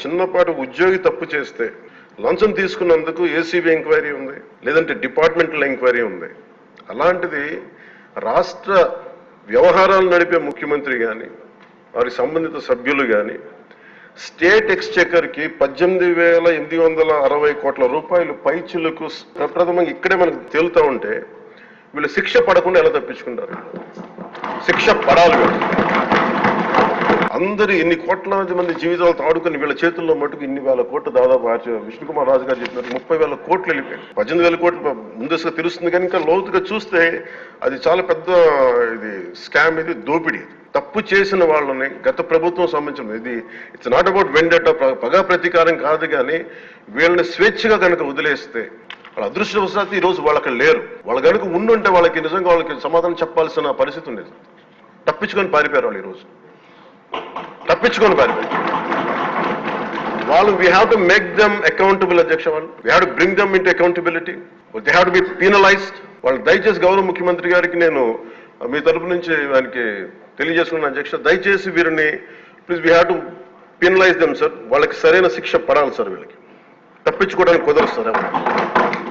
చిన్నపాటి ఉద్యోగి తప్పు చేస్తే లంచం తీసుకున్నందుకు ఏసీబీ ఎంక్వైరీ ఉంది, లేదంటే డిపార్ట్మెంటల్ ఎంక్వైరీ ఉంది. అలాంటిది రాష్ట్ర వ్యవహారాలు నడిపే ముఖ్యమంత్రి కానీ వారి సంబంధిత సభ్యులు కానీ స్టేట్ ఎక్స్చెకర్కి 18,860 కోట్ల రూపాయలు పైచిలకు ప్రప్రథమంగా ఇక్కడే మనకు తేలుతూ ఉంటే వీళ్ళు శిక్ష పడకుండా ఎలా తప్పించుకుంటారు? శిక్ష పడాలి. అందరూ ఇన్ని కోట్లాది మంది జీవితాలతో ఆడుకుని వీళ్ళ చేతుల్లో మటుకు ఇన్ని వేల కోట్లు దాదాపు విష్ణుకుమార్ రాజు గారు చెప్పినట్టు 30,000 కోట్లు వెళ్ళిపోయాయి. 18,000 కోట్లు ముందస్తుగా తెలుస్తుంది కానీ ఇంకా లోతుగా చూస్తే అది చాలా పెద్ద ఇది స్కామ్, ఇది దోపిడీ. తప్పు చేసిన వాళ్ళని గత ప్రభుత్వం సంబంధించిన ఇది ఇట్స్ నాట్ అబౌట్ వెండట, పగా ప్రతీకారం కాదు. కానీ వీళ్ళని స్వేచ్ఛగా కనుక వదిలేస్తే వాళ్ళ అదృష్టవశాత్తు ఈరోజు వాళ్ళకి లేరు. వాళ్ళ కనుక ఉండుంటే వాళ్ళకి నిజంగా వాళ్ళకి సమాధానం చెప్పాల్సిన పరిస్థితి ఉండేది. తప్పించుకొని పారిపోయారు వాళ్ళు. ఈరోజు తప్పించుకొని పారిపోయారు వాళ్ళు. We have to make them accountable అధ్యక్ష. వాళ్ళు we have to bring them into accountability. They have to be penalised. వాళ్ళు దయచేసి గౌరవ ముఖ్యమంత్రి గారికి నేను మీ తరపు నుంచి ఆయనకి తెలియజేసుకున్నాను అధ్యక్ష, దయచేసి వీరిని please we have to penalise them sir. వాళ్ళకి సరైన శిక్ష పడాలి సార్. వీళ్ళకి తప్పించుకోవడానికి కుదరదు సార్.